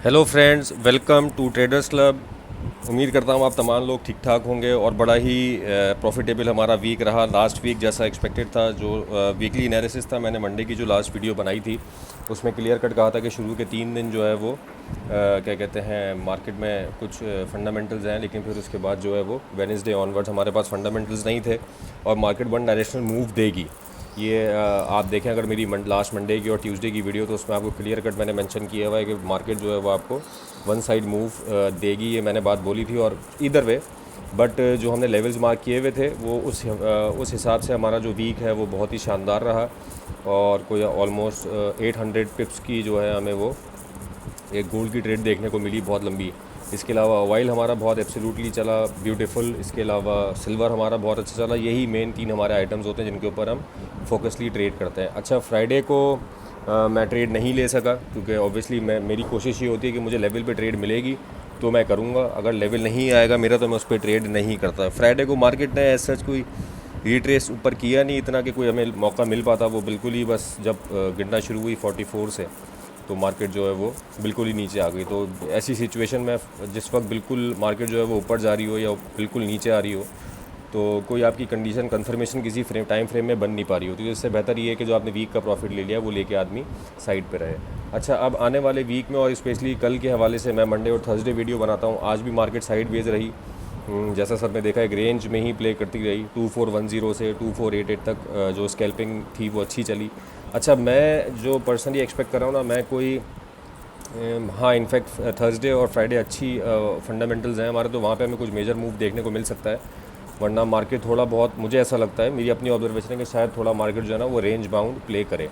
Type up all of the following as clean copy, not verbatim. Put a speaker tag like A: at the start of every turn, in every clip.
A: Hello friends, welcome to traders club. उम्मीद करता हूँ आप तमाम लोग ठीक ठाक होंगे और बड़ा ही प्रॉफिटेबल हमारा वीक रहा। लास्ट वीक जैसा एक्सपेक्टेड था, जो वीकली एनालिसिस था, मैंने मंडे की जो लास्ट वीडियो बनाई थी उसमें क्लियर कट कहा था कि शुरू के 3 दिन जो है वो क्या कहते हैं, मार्केट में कुछ फंडामेंटल्स हैं, लेकिन फिर उसके बाद जो है वो वेडनेसडे ऑनवर्ड्स हमारे पास फंडामेंटल्स नहीं थे और मार्केट वन डायरेक्शनल मूव देगी। ये आप देखें अगर मेरी लास्ट मंडे की और ट्यूसडे की वीडियो, तो उसमें आपको क्लियर कट मैंने मेंशन किया हुआ है कि मार्केट जो है वो आपको वन साइड मूव देगी, ये मैंने बात बोली थी। और इधर वे बट जो हमने लेवल्स मार्क किए हुए थे वो उस हिसाब से हमारा जो वीक है वो बहुत ही शानदार रहा और कोई ऑलमोस्ट 800 पिप्स की जो है हमें वो एक गोल्ड की ट्रेड देखने को मिली, बहुत लंबी। इसके अलावा ऑयल हमारा बहुत एब्सोल्युटली चला, ब्यूटीफुल। इसके अलावा सिल्वर हमारा बहुत अच्छा चला। यही मेन 3 हमारे आइटम्स होते हैं जिनके ऊपर हम फोकसली ट्रेड करते हैं। अच्छा, फ्राइडे को मैं ट्रेड नहीं ले सका क्योंकि ऑब्वियसली मेरी कोशिश ये होती है कि मुझे लेवल पे ट्रेड मिलेगी तो मैं करूँगा, अगर लेवल नहीं आएगा मेरा तो मैं उस पर ट्रेड नहीं करता। फ्राइडे को मार्केट ने ऐसा कोई रिट्रेस ऊपर किया नहीं इतना कि कोई हमें मौका मिल पाता। वो बिल्कुल ही बस जब गिरना शुरू हुई 44 से, तो मार्केट जो है वो बिल्कुल ही नीचे आ गई। तो ऐसी सिचुएशन में जिस वक्त बिल्कुल मार्केट जो है वो ऊपर जा रही हो या बिल्कुल नीचे आ रही हो, तो कोई आपकी कंडीशन कंफर्मेशन किसी टाइम फ्रेम में बन नहीं पा रही होती। तो इससे बेहतर ये है कि जो आपने वीक का प्रॉफिट ले लिया वो लेके आदमी साइड पे रहे। अच्छा, अब आने वाले वीक में और स्पेशली कल के हवाले से मैं मंडे और थर्सडे वीडियो बनाता हूँ। आज भी मार्केट साइड वेज रही, जैसा सब ने देखा, एक रेंज में ही प्ले करती रही। 2410 से 2488 तक जो स्कैल्पिंग थी वो अच्छी चली। अच्छा, मैं जो पर्सनली एक्सपेक्ट कर रहा हूँ ना, मैं कोई हाँ, इनफैक्ट थर्सडे और फ्राइडे अच्छी फंडामेंटल्स हैं हमारे, तो वहाँ पे हमें कुछ मेजर मूव देखने को मिल सकता है। वरना मार्केट थोड़ा बहुत, मुझे ऐसा लगता है, मेरी अपनी ऑब्जर्वेशन है कि शायद थोड़ा मार्केट जो है ना वो रेंज बाउंड प्ले करे।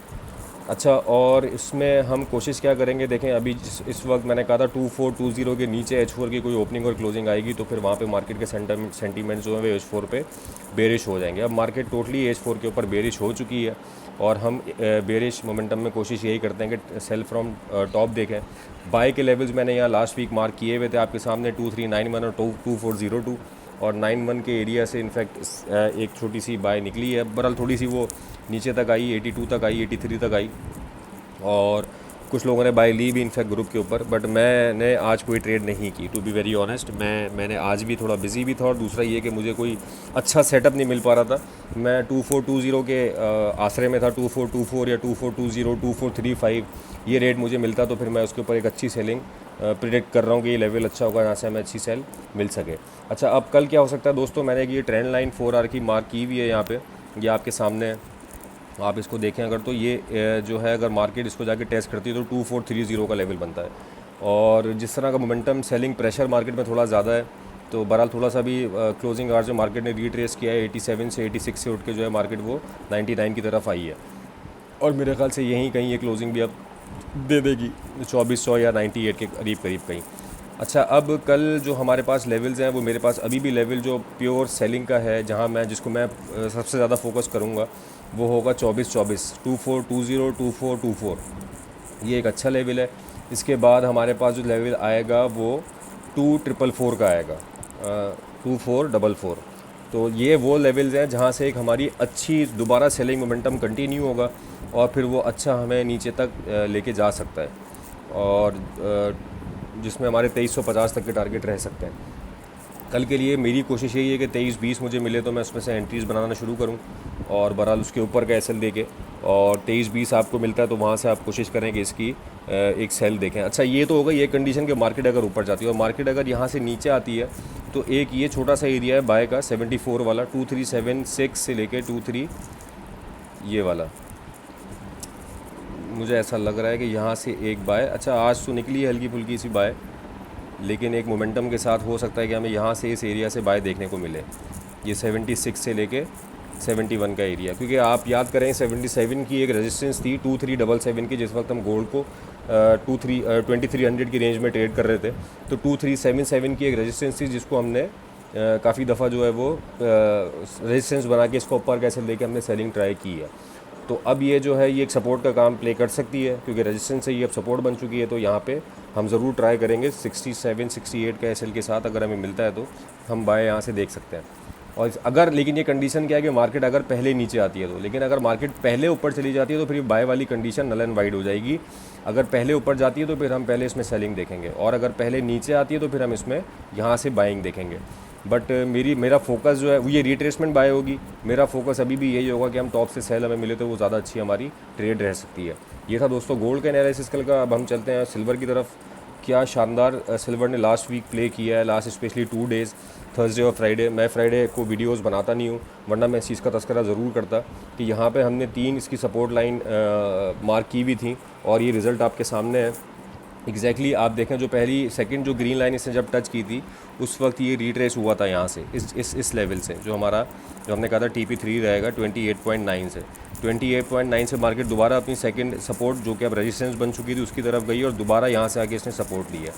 A: अच्छा, और इसमें हम कोशिश क्या करेंगे, देखें अभी इस वक्त मैंने कहा था 2420 के नीचे H4 की कोई ओपनिंग और क्लोजिंग आएगी तो फिर वहाँ पे मार्केट के सेंटीमेंट्स जो है वो H4 पे बेरिश हो जाएंगे। अब मार्केट टोटली H4 के ऊपर बेरिश हो चुकी है और हम बेरिश मोमेंटम में कोशिश यही करते हैं कि सेल फ्रॉम टॉप देखें। बाय के लेवल्स मैंने यहाँ लास्ट वीक मार्क किए हुए थे आपके सामने, 2391 और 2402 और 91 के एरिया से इनफैक्ट एक छोटी सी बाय निकली है। बहरहाल थोड़ी सी वो नीचे तक आई, 82 तक आई, 83 तक आई और कुछ लोगों ने बाय ली भी इनफैक्ट ग्रुप के ऊपर। बट मैंने आज कोई ट्रेड नहीं की, टू बी वेरी ऑनेस्ट। मैंने आज भी थोड़ा बिजी भी था और दूसरा ये कि मुझे कोई अच्छा सेटअप नहीं मिल पा रहा था। मैं 2420 के आसरे में था, 2424 या 2420, 2435 ये रेट मुझे मिलता तो फिर मैं उसके ऊपर एक अच्छी सेलिंग प्रिडिक्ट कर रहा हूँ कि ये लेवल अच्छा होगा जहाँ से हमें अच्छी सेल मिल सके। अच्छा, अब कल क्या हो सकता है दोस्तों, मैंने ये ट्रेंड लाइन 4 आवर की मार्क की हुई है यहाँ पे, ये आपके सामने है, आप इसको देखें अगर, तो ये जो है अगर मार्केट इसको जाके टेस्ट करती है तो 2430 का लेवल बनता है। और जिस तरह का मोमेंटम सेलिंग प्रेशर मार्केट में थोड़ा ज़्यादा है, तो बहरहाल थोड़ा सा भी क्लोजिंग आवर जो मार्केट ने रीट्रेस किया है 87 से 86 से उठ के जो है मार्केट वो 99 की तरफ आई है और मेरे ख्याल से यहीं कहीं ये क्लोजिंग भी अब दे देगी 2400 या 98 के करीब करीब कहीं। अच्छा, अब कल जो हमारे पास लेवल्स हैं वो मेरे पास अभी भी लेवल जो प्योर सेलिंग का है, जहां मैं जिसको मैं सबसे ज़्यादा फोकस करूंगा वो होगा 2424, 2420, 2424। ये एक अच्छा लेवल है। इसके बाद हमारे पास जो लेवल आएगा वो 2444 का आएगा, 2444। तो ये वो लेवल्स हैं जहाँ से एक हमारी अच्छी दोबारा सेलिंग मोमेंटम कंटिन्यू होगा और फिर वो अच्छा हमें नीचे तक लेके जा सकता है और जिसमें हमारे 2350 तक के टारगेट रह सकते हैं। कल के लिए मेरी कोशिश यही है कि 2320 मुझे मिले तो मैं उसमें से एंट्रीज़ बनाना शुरू करूं और बहरहाल उसके ऊपर का एसएल देके, और 2320 आपको मिलता है तो वहाँ से आप कोशिश करें कि इसकी एक सेल देखें। अच्छा, ये तो होगा ये कंडीशन कि मार्केट अगर ऊपर जाती है, और मार्केट अगर यहाँ से नीचे आती है तो एक ये छोटा सा एरिया है बाय का 74 वाला, 2376 से लेके 23 ये वाला, मुझे ऐसा लग रहा है कि यहाँ से एक बाय, अच्छा आज तो निकली है हल्की फुल्की सी बाय, लेकिन एक मोमेंटम के साथ हो सकता है कि हमें यहाँ से इस एरिया से बाय देखने को मिले, ये 76 से लेके 71 का एरिया। क्योंकि आप याद करें 77 की एक रेजिस्टेंस थी 2377 की, जिस वक्त हम गोल्ड को 2300 की रेंज में ट्रेड कर रहे थे, तो 2377 की एक रेजिस्टेंस थी जिसको हमने काफ़ी दफ़ा जो है वो रेजिस्टेंस बना के इसको ऊपर कैसे लेके हमने सेलिंग ट्राई की है। तो अब ये जो है ये एक सपोर्ट का काम प्ले कर सकती है क्योंकि रेजिस्टेंस से ये अब सपोर्ट बन चुकी है। तो यहाँ पे हम ज़रूर ट्राई करेंगे 67 68 का एसएल के साथ, अगर हमें मिलता है तो हम बाय यहाँ से देख सकते हैं। और अगर लेकिन ये कंडीशन क्या है कि मार्केट अगर पहले नीचे आती है तो, लेकिन अगर मार्केट पहले ऊपर चली जाती है तो फिर ये बाय वाली कंडीशन नल एंड वाइड हो जाएगी। अगर पहले ऊपर जाती है तो फिर हम पहले इसमें सेलिंग देखेंगे, और अगर पहले नीचे आती है तो फिर हम इसमें यहाँ से बाइंग देखेंगे। बट मेरा फोकस जो है वो ये रिट्रेसमेंट बाय होगी। मेरा फोकस अभी भी यही होगा कि हम टॉप से सेल हमें मिले तो वो ज़्यादा अच्छी हमारी ट्रेड रह सकती है। ये था दोस्तों गोल्ड का एनालिसिस कल का। अब हम चलते हैं सिल्वर की तरफ। क्या शानदार सिल्वर ने लास्ट वीक प्ले किया है, लास्ट स्पेशली 2 डेज़, थर्सडे और फ्राइडे। मैं फ्राइडे को वीडियोस बनाता नहीं हूँ, वरना मैं इस चीज़ का तस्करा ज़रूर करता कि यहाँ पे हमने 3 इसकी सपोर्ट लाइन मार्क की हुई थी, और ये रिज़ल्ट आपके सामने है। एग्जैक्टली आप देखें जो पहली सेकंड जो ग्रीन लाइन इसने जब टच की थी उस वक्त ये रिट्रेस हुआ था यहाँ से, इस लेवल से, जो हमने कहा था TP3 रहेगा 28.9 से। 28.9 से मार्केट दोबारा अपनी सेकंड सपोर्ट जो कि अब रेजिस्टेंस बन चुकी थी उसकी तरफ गई, और दोबारा यहाँ से आके इसने सपोर्ट लिया।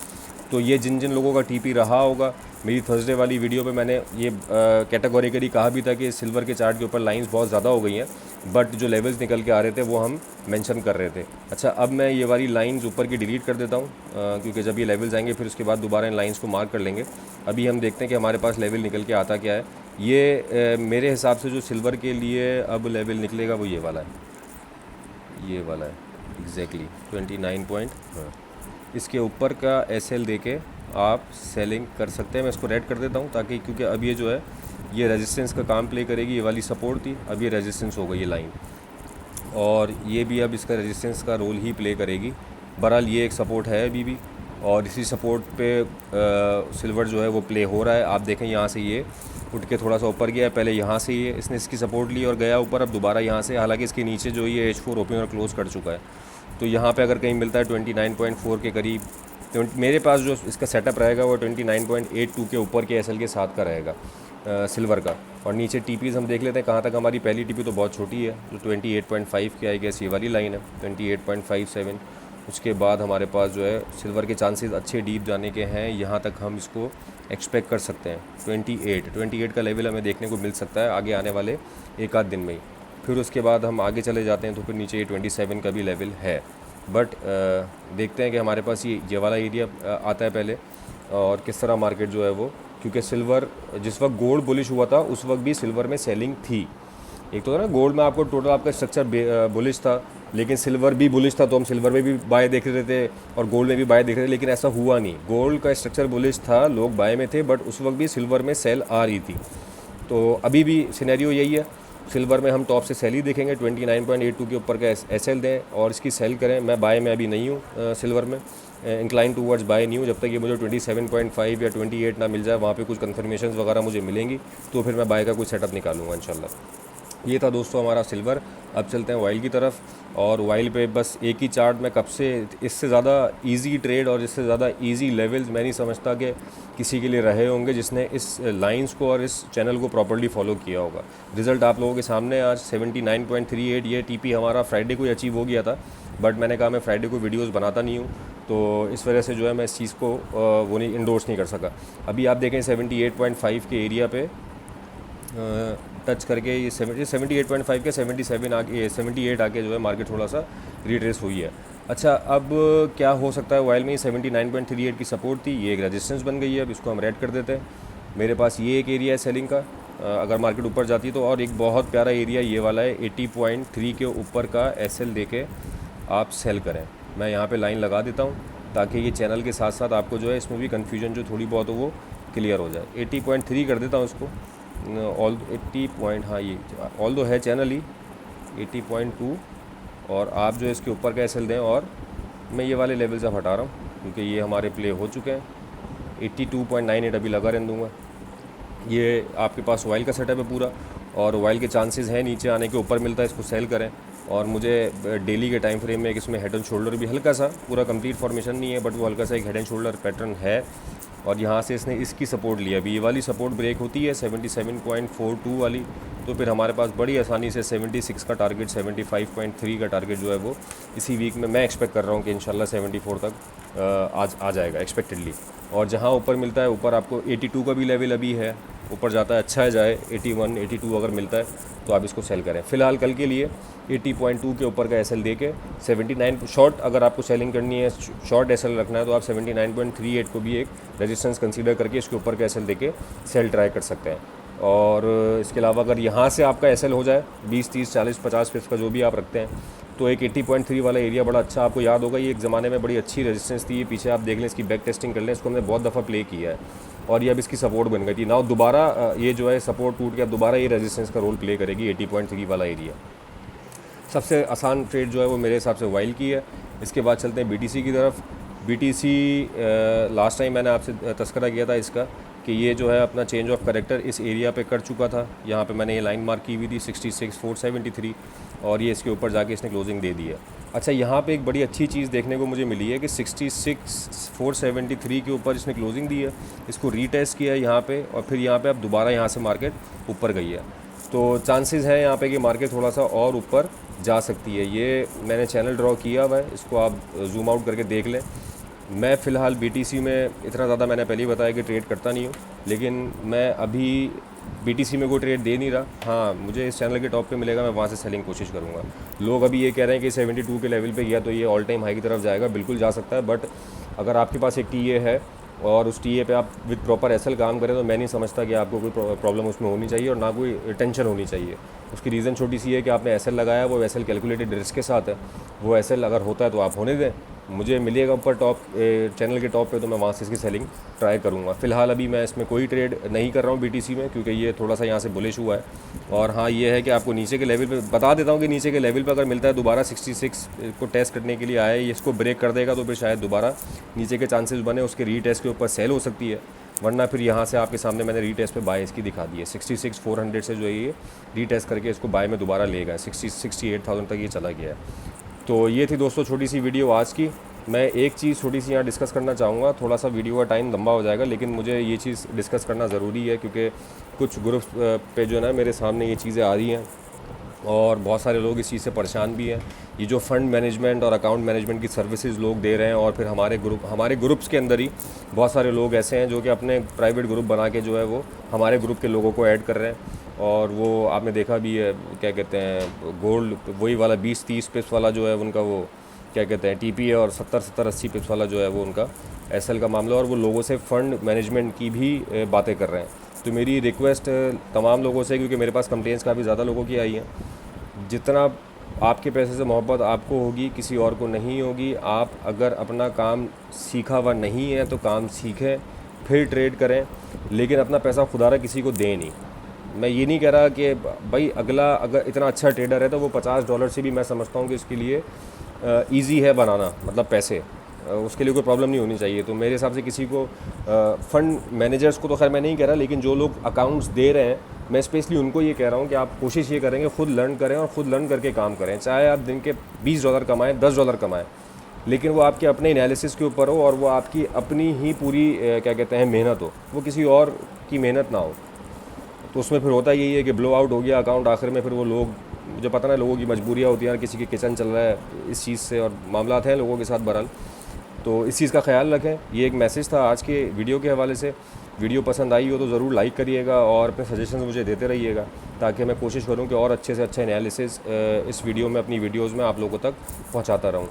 A: तो ये जिन जिन लोगों का TP रहा होगा, मेरी थर्सडे वाली वीडियो पे मैंने ये कैटेगोरिकली कहा भी था कि सिल्वर के चार्ट के ऊपर लाइंस बहुत ज़्यादा हो गई हैं, बट जो लेवल्स निकल के आ रहे थे वो हम मेंशन कर रहे थे। अच्छा, अब मैं ये वाली लाइंस ऊपर की डिलीट कर देता हूँ, क्योंकि जब ये लेवल्स आएंगे फिर उसके बाद दोबारा इन लाइंस को मार्क कर लेंगे। अभी हम देखते हैं कि हमारे पास लेवल निकल के आता क्या है। ये मेरे हिसाब से जो सिल्वर के लिए अब लेवल निकलेगा वो ये वाला है, ये वाला है एग्जैक्टली 29 पॉइंट। हाँ, इसके ऊपर का SL दे के आप सेलिंग कर सकते हैं। मैं इसको रेड कर देता हूँ ताकि, क्योंकि अब ये जो है ये रेजिस्टेंस का काम प्ले करेगी। ये वाली सपोर्ट थी, अब ये रेजिस्टेंस हो गई ये लाइन, और ये भी अब इसका रेजिस्टेंस का रोल ही प्ले करेगी। बहरहाल ये एक सपोर्ट है अभी भी, और इसी सपोर्ट पे सिल्वर जो है वो प्ले हो रहा है। आप देखें यहाँ से ये उठ के थोड़ा सा ऊपर गया है, पहले यहाँ से ये इसने इसकी सपोर्ट ली और गया ऊपर, अब दोबारा यहाँ से, हालांकि इसके नीचे जो ये H4 ओपन और क्लोज़ कर चुका है। तो यहाँ पे अगर कहीं मिलता है 29.4 के करीब, तो मेरे पास जो इसका सेटअप रहेगा वो 29.82 के ऊपर के SL के साथ का रहेगा सिल्वर का। और नीचे TPs हम देख लेते हैं कहाँ तक। हमारी पहली TP तो बहुत छोटी है, जो 28.5 के आई गेस ये वाली लाइन है 28.57। उसके बाद हमारे पास जो है सिल्वर के चांसेस अच्छे डीप जाने के हैं, यहाँ तक हम इसको एक्सपेक्ट कर सकते हैं। 28 का लेवल हमें देखने को मिल सकता है आगे आने वाले एक आध दिन में ही। फिर उसके बाद हम आगे चले जाते हैं तो फिर नीचे ये 27 का भी लेवल है। बट देखते हैं कि हमारे पास ये वाला एरिया आता है पहले, और किस तरह मार्केट जो है वो, क्योंकि सिल्वर जिस वक्त गोल्ड बुलिश हुआ था उस वक्त भी सिल्वर में सेलिंग थी। एक तो था ना, गोल्ड में आपको टोटल आपका स्ट्रक्चर बुलिश था, लेकिन सिल्वर भी बुलिश था, तो हम सिल्वर में भी बाय देख रहे थे और गोल्ड में भी बाय देख रहे थे, लेकिन ऐसा हुआ नहीं। गोल्ड का स्ट्रक्चर बुलिश था, लोग बाय में थे, बट उस वक्त भी सिल्वर में सेल आ रही थी। तो अभी भी सिनेरियो यही है, सिल्वर में हम टॉप से सेल ही देखेंगे। 29.82 के ऊपर का SL दें और इसकी सेल करें। मैं बाय में अभी नहीं हूँ सिल्वर में, इंक्लाइन टूवर्ड्स बाय नहीं हूँ। जब तक ये मुझे 27.5 या 28 ना मिल जाए, वहाँ पे कुछ कन्फर्मेशन वगैरह मुझे मिलेंगी, तो फिर मैं बाय का कुछ सेटअप निकालूंगा इंशाल्लाह। ये था दोस्तों हमारा सिल्वर। अब चलते हैं ऑयल की तरफ, और ऑयल पे बस एक ही चार्ट में कब से, इससे ज़्यादा इजी ट्रेड और इससे ज़्यादा इजी लेवल्स मैं नहीं समझता कि किसी के लिए रहे होंगे जिसने इस लाइंस को और इस चैनल को प्रॉपर्ली फॉलो किया होगा। रिज़ल्ट आप लोगों के सामने आज 79.38। ये TP हमारा फ्राइडे को ही अचीव हो गया था, बट मैंने कहा मैं फ्राइडे को वीडियोस बनाता नहीं हूँ, तो इस वजह से जो है मैं इस चीज़ को वो नहीं इंडोर्स नहीं कर सका। अभी आप देखें 78.5 के एरिया पे टच करके ये 78.5 के 77 आके 78 आके जो है मार्केट थोड़ा सा रिट्रेस हुई है। अच्छा, अब क्या हो सकता है ऑयल में? 79.38 की सपोर्ट थी, ये एक रेजिस्टेंस बन गई है, अब इसको हम रेड कर देते हैं। मेरे पास ये एक एरिया है सेलिंग का, अगर मार्केट ऊपर जाती है तो, और एक बहुत प्यारा एरिया ये वाला है 80.3 के ऊपर का SL दे के आप सेल करें। मैं यहाँ पे लाइन लगा देता हूँ ताकि ये चैनल के साथ साथ आपको जो है इसमें भी कन्फ्यूजन जो थोड़ी बहुत हो वो क्लियर हो जाए। 80.3 कर देता हूँ इसको, ऑल 80 पॉइंट, हाँ ये ऑल दो है चैनल ही 80.2, और आप जो इसके ऊपर का SL दें। और मैं ये वाले लेवल से हटा रहा हूँ क्योंकि ये हमारे प्ले हो चुके हैं। 82.98 अभी लगा रहने दूँगा। ये आपके पास ऑयल का सेटअप है पूरा, और ऑयल के चांसेस हैं नीचे आने के, ऊपर मिलता है इसको सेल करें। और मुझे डेली के टाइम फ्रेम में एक इसमें हेड एंड शोल्डर भी हल्का सा, पूरा कंप्लीट फॉर्मेशन नहीं है बट वो हल्का सा एक हेड एंड शोल्डर पैटर्न है, और यहाँ से इसने इसकी सपोर्ट लिया। अभी ये वाली सपोर्ट ब्रेक होती है 77.42 वाली, तो फिर हमारे पास बड़ी आसानी से 76 का टारगेट, 75.3 का टारगेट जो है वो इसी वीक में मैं एक्सपेक्ट कर रहा हूँ कि इंशाल्लाह 74 तक आज आ जाएगा एक्सपेक्टेडली। और जहाँ ऊपर मिलता है, ऊपर आपको 82 का भी लेवल अभी है, ऊपर जाता है अच्छा है जाए 81 82 अगर मिलता है तो आप इसको सेल करें। फ़िलहाल कल के लिए 80.2 के ऊपर का SL दे के 79 शॉर्ट, अगर आपको सेलिंग करनी है, शॉर्ट SL रखना है तो आप 79.38 को भी एक रेजिस्टेंस कंसीडर करके इसके ऊपर का SL दे के सेल ट्राई कर सकते हैं। और इसके अलावा अगर यहाँ से आपका एसएल हो जाए 20, 30, 40, 50 पिप्स का जो भी आप रखते हैं, तो एक 80.3 वाला एरिया बड़ा अच्छा, आपको याद होगा ये एक ज़माने में बड़ी अच्छी रेजिस्टेंस थी। पीछे आप देख लें, इसकी बैक टेस्टिंग कर लें, इसको हमने बहुत दफ़ा प्ले किया है और ये अब इसकी सपोर्ट बन गई थी। नाउ दोबारा ये जो है सपोर्ट टूट के अब दोबारा ये रेजिस्टेंस का रोल प्ले करेगी 80.3 वाला एरिया। सबसे आसान ट्रेड जो है वो मेरे हिसाब से वाइल की है। इसके बाद चलते हैं बीटीसी की तरफ। बीटीसी लास्ट टाइम मैंने आपसे तस्करा किया था इसका कि ये जो है अपना चेंज ऑफ करेक्टर इस एरिया पे कर चुका था। यहाँ पे मैंने ये लाइन मार्क की हुई थी 66,473 और ये इसके ऊपर जाके इसने क्लोजिंग दे दी है। अच्छा, यहाँ पे एक बड़ी अच्छी चीज़ देखने को मुझे मिली है कि 66,473 के ऊपर इसने क्लोजिंग दी है, इसको रीटेस्ट किया है यहाँ पे और फिर यहाँ पे अब दोबारा यहाँ से मार्केट ऊपर गई है। तो चांसेस हैं यहाँ पे कि मार्केट थोड़ा सा और ऊपर जा सकती है। ये मैंने चैनल ड्रॉ किया हुआ है, इसको आप जूम आउट करके देख लें। मैं फ़िलहाल बीटीसी में इतना ज़्यादा, मैंने पहले ही बताया कि ट्रेड करता नहीं हूँ, लेकिन मैं अभी बीटीसी में कोई ट्रेड दे नहीं रहा। हाँ, मुझे इस चैनल के टॉप पे मिलेगा, मैं वहाँ से सेलिंग कोशिश करूँगा। लोग अभी ये कह रहे हैं कि 72 के लेवल पे गया तो ये ऑल टाइम हाई की तरफ जाएगा, बिल्कुल जा सकता है। बट अगर आपके पास एक टीए है और उस टीए पे आप विद प्रॉपर एसएल काम करें तो मैं नहीं समझता कि आपको कोई प्रॉब्लम उसमें होनी चाहिए और ना कोई टेंशन होनी चाहिए। उसकी रीज़न छोटी सी है कि आपने एसएल लगाया, वो एसएल कैलकुलेटेड रिस्क के साथ है। वो एसएल अगर होता है तो आप होने दें, मुझे मिलेगा ऊपर टॉप चैनल के टॉप पे तो मैं वहाँ से इसकी सेलिंग ट्राई करूँगा। फ़िलहाल अभी मैं इसमें कोई ट्रेड नहीं कर रहा हूँ बीटीसी में, क्योंकि ये थोड़ा सा यहाँ से बुलिश हुआ है। और हाँ, ये है कि आपको नीचे के लेवल पे बता देता हूँ कि नीचे के लेवल पे अगर मिलता है दोबारा 66 को टेस्ट करने के लिए आया है, इसको ब्रेक कर देगा तो फिर शायद दोबारा नीचे के चांसेस बने, उसके रीटेस्ट के ऊपर सेल हो सकती है। वरना फिर यहाँ से आपके सामने मैंने रीटेस्ट पे बाय इसकी दिखा दी है। 66,400 से जो है ये रीटेस्ट करके इसको बाय में दोबारा ले गए, 68,000 तक ये चला गया है। तो ये थी दोस्तों छोटी सी वीडियो आज की। मैं एक चीज़ छोटी सी यहाँ डिस्कस करना चाहूँगा, थोड़ा सा वीडियो का टाइम लंबा हो जाएगा, लेकिन मुझे ये चीज़ डिस्कस करना ज़रूरी है क्योंकि कुछ ग्रुप्स पे जो है ना मेरे सामने ये चीज़ें आ रही हैं और बहुत सारे लोग इस चीज़ से परेशान भी हैं। ये जो फ़ंड मैनेजमेंट और अकाउंट मैनेजमेंट की सर्विसेज लोग दे रहे हैं और फिर हमारे ग्रुप्स के अंदर ही बहुत सारे लोग ऐसे हैं जो कि अपने प्राइवेट ग्रुप बना के जो है वो हमारे ग्रुप के लोगों को ऐड कर रहे हैं। और वो आपने देखा भी है, क्या कहते हैं, गोल्ड वही वाला 20-30 पिप्स वाला जो है उनका, वो क्या कहते हैं, टीपी है, और 70-80 पिप्स वाला जो है वो उनका एसएल का मामला, और वो लोगों से फ़ंड मैनेजमेंट की भी बातें कर रहे हैं। तो मेरी रिक्वेस्ट तमाम लोगों से, क्योंकि मेरे पास कंप्लेंट्स काफ़ी ज़्यादा लोगों की आई हैं, जितना आपके पैसे से मोहब्बत आपको होगी किसी और को नहीं होगी। आप अगर अपना काम सीखा हुआ नहीं है तो काम सीखें, फिर ट्रेड करें, लेकिन अपना पैसा खुदारा किसी को दें नहीं। मैं ये नहीं कह रहा कि भाई अगला अगर इतना अच्छा ट्रेडर है तो वो $50 से भी मैं समझता हूँ कि इसके लिए ईज़ी है बनाना, मतलब पैसे उसके लिए कोई प्रॉब्लम नहीं होनी चाहिए। तो मेरे हिसाब से किसी को फ़ंड मैनेजर्स को तो खैर मैं नहीं कह रहा, लेकिन जो लोग अकाउंट्स दे रहे हैं मैं स्पेशली उनको ये कह रहा हूँ कि आप कोशिश ये करेंगे खुद लर्न करें और ख़ुद लर्न करके काम करें। चाहे आप दिन के $20 कमाएँ, $10 कमाएँ, लेकिन वो आपके अपने एनालिसिस के ऊपर हो और वो आपकी अपनी ही पूरी क्या कहते हैं मेहनत हो, वो किसी और की मेहनत ना हो। तो उसमें फिर होता यही है कि ब्लो आउट हो गया अकाउंट आखिर में, फिर वो लोग, मुझे पता ना लोगों की मजबूरियाँ होती हैं, किसी के किचन चल रहा है इस चीज़ से और मामलात हैं लोगों के साथ बहरहाल। तो इस चीज़ का ख्याल रखें। ये एक मैसेज था आज के वीडियो के हवाले से। वीडियो पसंद आई हो तो ज़रूर लाइक करिएगा और अपने सजेशंस मुझे देते रहिएगा, ताकि मैं कोशिश करूँ कि और अच्छे से अच्छा एनालिसिस इस वीडियो में, अपनी वीडियोज़ में आप लोगों तक पहुँचाता रहूँ।